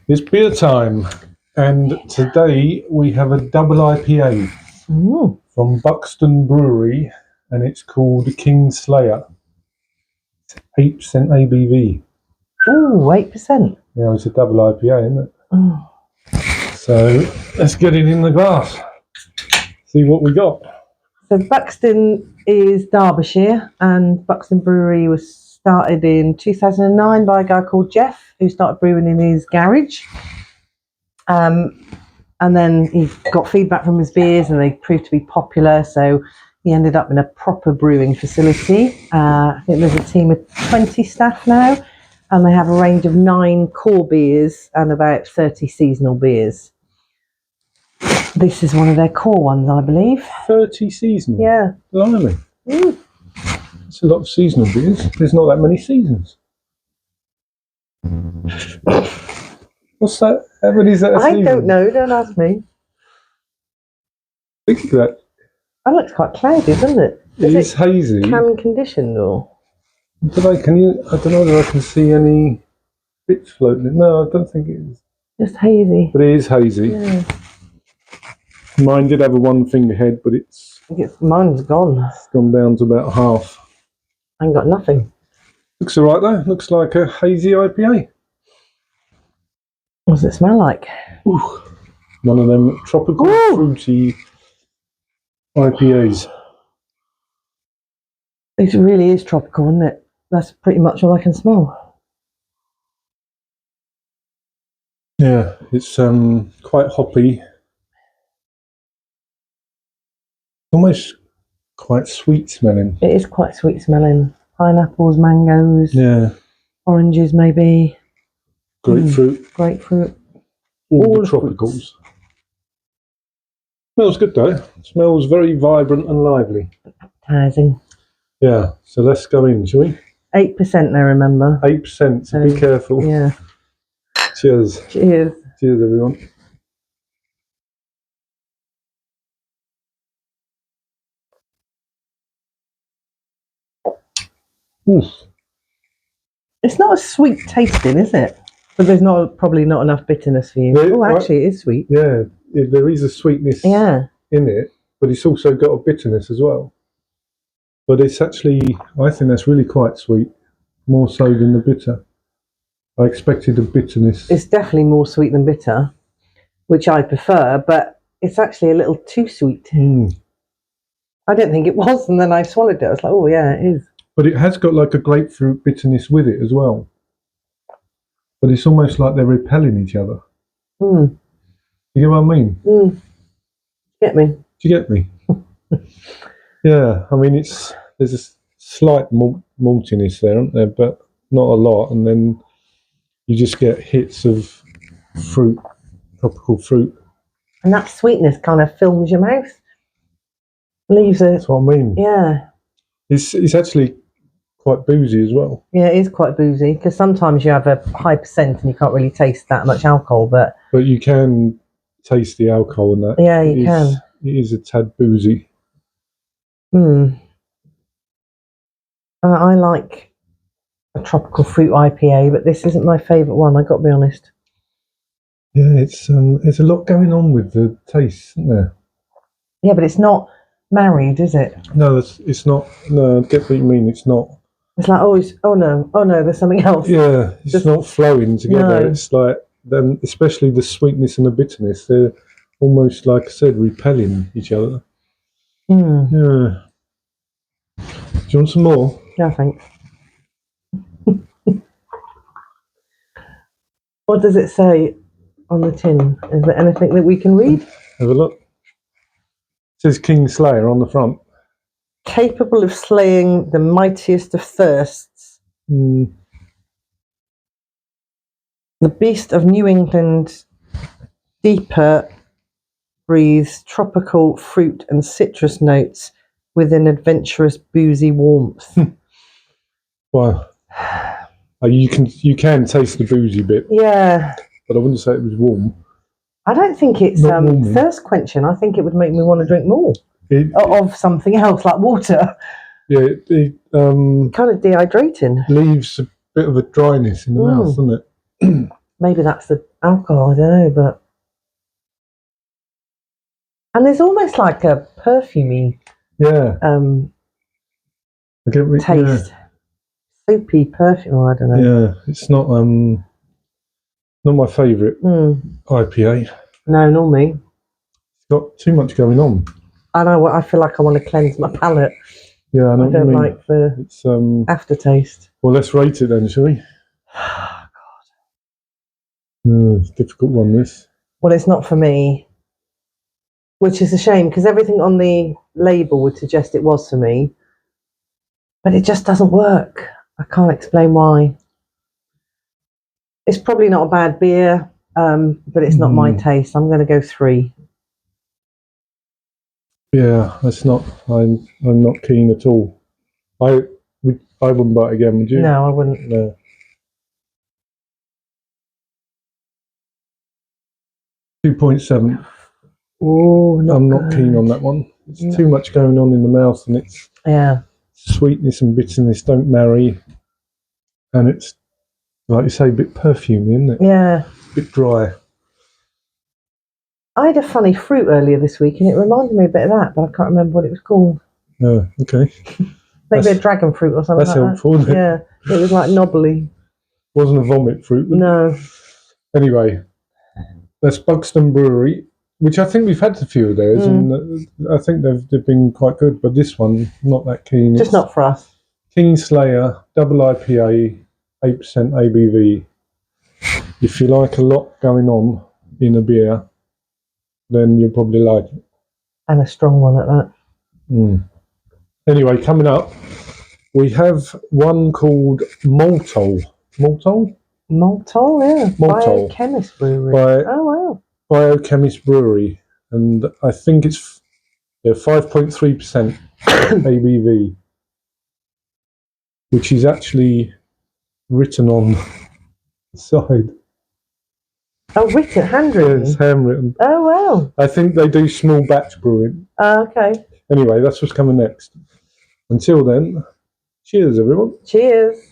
It's beer time, and today we have a double IPA from Buxton Brewery, and it's called King Slayer. 8% ABV. Ooh, 8%. Yeah, it's a double IPA, isn't it? Oh. So let's get it in the glass. See what we got. So Buxton is Derbyshire, and Buxton Brewery was started in 2009 by a guy called Jeff, who started brewing in his garage. And then he got feedback from his beers, and they proved to be popular. So he ended up in a proper brewing facility. I think there's a team of 20 staff now, and they have a range of 9 core beers and about 30 seasonal beers. This is one of their core ones, I believe. 30 seasonal? Yeah. Blimey. It's a lot of seasonal beers. There's not that many seasons. What's that? How many is that a season? I don't know, don't ask me. Think of that. That looks quite cloudy, doesn't it? It is hazy. Can conditioned or? I don't know whether I can see any bits floating. No, I don't think it is. Just hazy. But it is hazy. Yeah. Mine did have a one finger head, but mine's gone. It's gone down to about half. I ain't got nothing. Looks alright though. Looks like a hazy IPA. What does it smell like? Ooh, one of them tropical fruity IPAs. It really is tropical, isn't it? That's pretty much all I can smell. Yeah, it's quite hoppy. Almost quite sweet smelling. It is quite sweet smelling. Pineapples, mangoes, oranges maybe. Grapefruit. Grapefruit. All the tropicals. Smells good though. It smells very vibrant and lively. Appetizing. Yeah, so let's go in, shall we? 8% now, remember. 8%, so be careful. Yeah. Cheers. Cheers. Cheers, everyone. Oof. It's not as sweet tasting, is it? But there's probably not enough bitterness for you. Actually, it is sweet. Yeah, there is a sweetness in it, but it's also got a bitterness as well. But it's actually, I think that's really quite sweet, more so than the bitter. I expected a bitterness. It's definitely more sweet than bitter, which I prefer, but it's actually a little too sweet. I didn't think it was, and then I swallowed it. I was like, oh yeah, it is. But it has got like a grapefruit bitterness with it as well. But it's almost like they're repelling each other. You get what I mean? Get me? Do you get me? Yeah, I mean there's a slight maltiness there, aren't there? But not a lot, and then you just get hits of fruit, tropical fruit. And that sweetness kind of fills your mouth. Leaves it. That's what I mean. Yeah. It's actually quite boozy as well. Yeah, it is quite boozy, because sometimes you have a high percent and you can't really taste that much alcohol, but you can taste the alcohol in that. Yeah, you can. It is a tad boozy. I like a tropical fruit IPA, but this isn't my favourite one, I've got to be honest. Yeah, there's a lot going on with the taste, isn't there? Yeah, but it's not married, is it? No, it's not. No, I get what you mean. It's not. It's like, oh no, there's something else. Yeah, it's not flowing together. No. It's like them, especially the sweetness and the bitterness. They're almost, like I said, repelling each other. Yeah. Do you want some more? Yeah, thanks. What does it say on the tin? Is there anything that we can read? Have a look. It says King Slayer on the front. Capable of slaying the mightiest of thirsts. The beast of New England deeper breathes tropical fruit and citrus notes with an adventurous boozy warmth. Well, you can taste the boozy bit. Yeah. But I wouldn't say it was warm. I don't think it's thirst quenching. I think it would make me want to drink more of something else, like water. Yeah, it kind of dehydrating. Leaves a bit of a dryness in the mouth, doesn't it? maybe that's the alcohol, I don't know, but... And there's almost like a perfumey Yeah. taste. Yeah. Soapy perfume, I don't know. Yeah, it's not my favourite IPA. No, nor me. It's got too much going on. I know. I feel like I want to cleanse my palate. Yeah, I know what you don't mean. like the It's aftertaste. Well, let's rate it then, shall we? It's a difficult one, this. Well, it's not for me, which is a shame because everything on the label would suggest it was for me, but it just doesn't work. I can't explain why. It's probably not a bad beer, but it's not my taste. I'm going to go 3. Yeah, that's not. I'm not keen at all. I wouldn't buy it again, would you? No, I wouldn't. No. 2.7. Oh, I'm not keen on that one. It's too much going on in the mouth, and it's sweetness and bitterness don't marry, and it's like you say, a bit perfumey, isn't it? Yeah. A bit dry. I had a funny fruit earlier this week, and it reminded me a bit of that, but I can't remember what it was called. Oh, okay. Maybe a dragon fruit or something. That's like helpful, that. isn't it? Yeah, it was like knobbly. Wasn't a vomit fruit. No. Anyway, that's Buxton Brewery, which I think we've had a few of theirs, and I think they've been quite good. But this one, not that keen. Just not for us. Kingslayer, Double IPA, 8% ABV. If you like a lot going on in a beer, then you'll probably like it. And a strong one at that. Anyway, coming up, we have one called Maltol. Maltol? Maltol, yeah. Maltol. Biochemist Brewery. Oh, wow. Biochemist Brewery. And I think it's 5.3% ABV, which is actually written on the side. Oh, written, handwritten? It's handwritten. Oh, wow. I think they do small batch brewing. Okay. Anyway, that's what's coming next. Until then, cheers, everyone. Cheers.